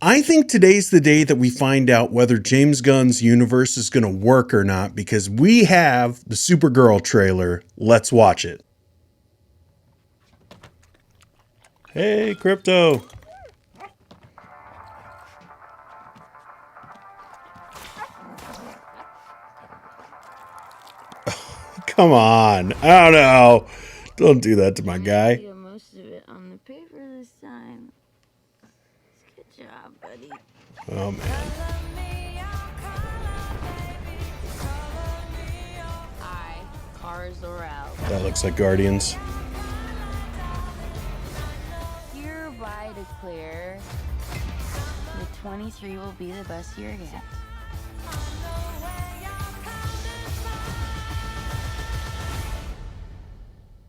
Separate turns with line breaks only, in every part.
I think today's the day that we find out whether James Gunn's universe is going to work or not because we have the Supergirl trailer. Let's watch it. Hey, Crypto. Come on. I don't know. Don't do that to my guy.
Get most of it on the paper this time. Good job, buddy.
Oh, man.
I, Kara Zor-El,
That looks like Guardians.
hereby declare that 23 will be the best year yet.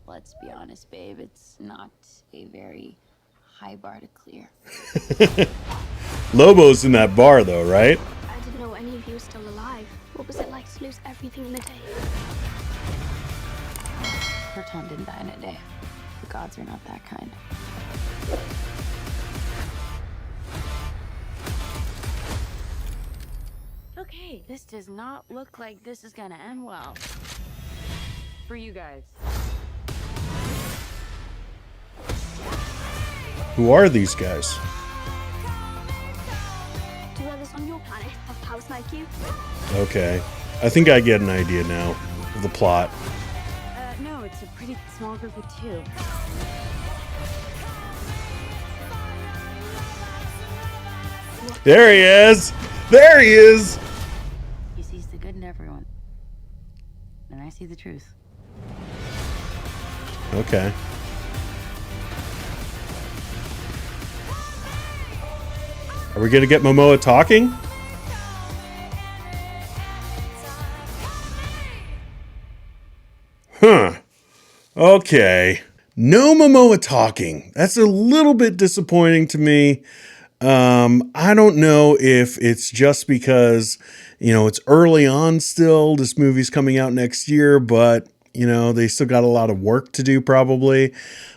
Let's be honest, babe, it's not a very high bar to clear.
Lobo's in that bar, though, right?
I didn't know any of you were still alive. What was it like to lose everything in a day?
Proton didn't die in a day. The gods are not that kind. Okay, this does not look like this is gonna end well. For you guys.
Who are these guys?
Do others on your planet have powers like you?
Okay. I think I get an idea now of the plot.
No, it's a pretty small group of two.
There he is! There he is!
He sees the good in everyone. And I see the truth.
Okay. Are we gonna get Momoa talking? Huh. Okay. No Momoa talking. That's a little bit disappointing to me. I don't know if it's just because, it's early on still. This movie's coming out next year, but, they still got a lot of work to do probably.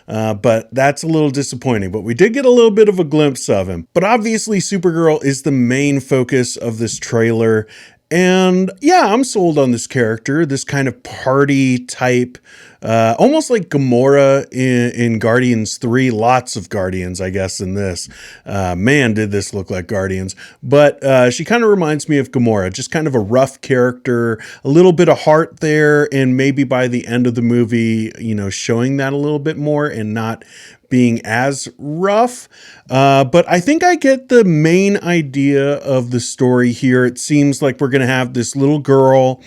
But that's a little disappointing. But we did get a little bit of a glimpse of him. But obviously, Supergirl is the main focus of this trailer. And yeah, I'm sold on this character, this kind of party type, almost like Gamora in Guardians 3. Lots of Guardians, I guess, in this. Man, did this look like Guardians. But she kind of reminds me of Gamora, just kind of a rough character, a little bit of heart there, and maybe by the end of the movie, showing that a little bit more and not being as rough. But I think I get the main idea of the story here. It seems like we're going to have this little girl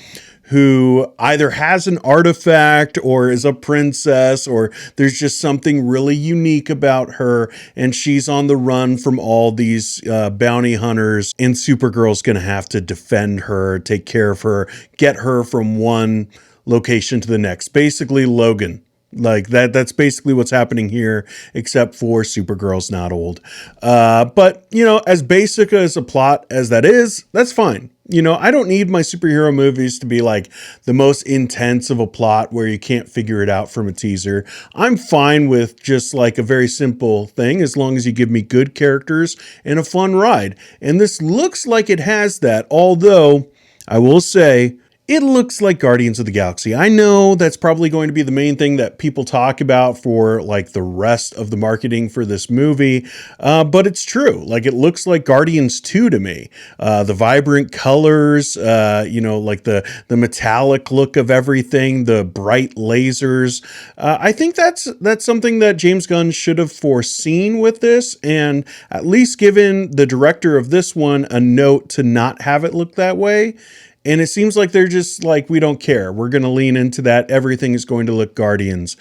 who either has an artifact or is a princess, or there's just something really unique about her, and she's on the run from all these bounty hunters, and Supergirl's going to have to defend her, take care of her, get her from one location to the next. Basically, Logan. Like that's basically what's happening here, except for Supergirl's not old. But, as basic as a plot as that is, that's fine. I don't need my superhero movies to be like the most intense of a plot where you can't figure it out from a teaser. I'm fine with just like a very simple thing as long as you give me good characters and a fun ride. And this looks like it has that, although I will say, it looks like Guardians of the Galaxy. I know that's probably going to be the main thing that people talk about for like the rest of the marketing for this movie. But it's true. Like it looks like Guardians 2 to me. The vibrant colors, like the metallic look of everything, the bright lasers. I think that's something that James Gunn should have foreseen with this, and at least given the director of this one a note to not have it look that way. And it seems like they're just like, we don't care. We're going to lean into that. Everything is going to look Guardians.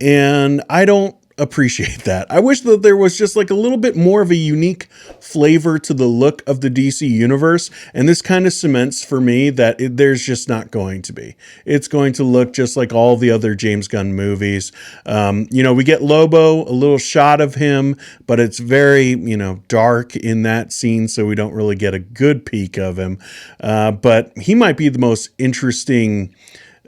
And I don't appreciate that. I wish that there was just like a little bit more of a unique flavor to the look of the DC universe. And this kind of cements for me that there's just not going to be. It's going to look just like all the other James Gunn movies. We get Lobo, a little shot of him, but it's very, dark in that scene. So we don't really get a good peek of him. But he might be the most interesting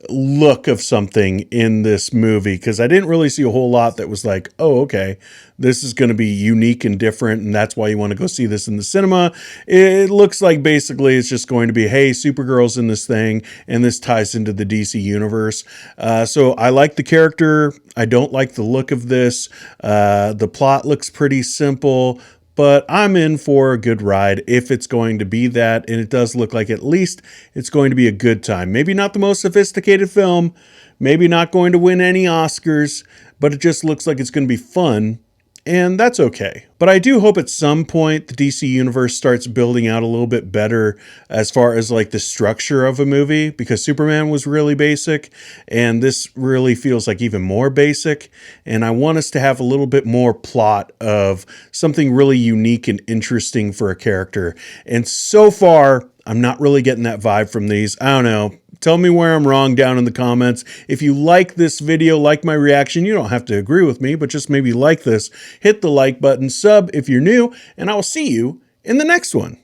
look of something in this movie, because I didn't really see a whole lot that was like, oh, okay, this is going to be unique and different, and that's why you want to go see this in the cinema. It looks like basically it's just going to be, hey, Supergirl's in this thing, and this ties into the DC universe. So I like the character. I don't like the look of this. The plot looks pretty simple, but I'm in for a good ride if it's going to be that, and it does look like at least it's going to be a good time. Maybe not the most sophisticated film, maybe not going to win any Oscars, but it just looks like it's going to be fun, and that's okay. But I do hope at some point the DC universe starts building out a little bit better as far as like the structure of a movie, because Superman was really basic and this really feels like even more basic. And I want us to have a little bit more plot of something really unique and interesting for a character. And so far, I'm not really getting that vibe from these. I don't know. Tell me where I'm wrong down in the comments. If you like this video, like my reaction, you don't have to agree with me, but just maybe like this. Hit the like button, sub if you're new, and I will see you in the next one.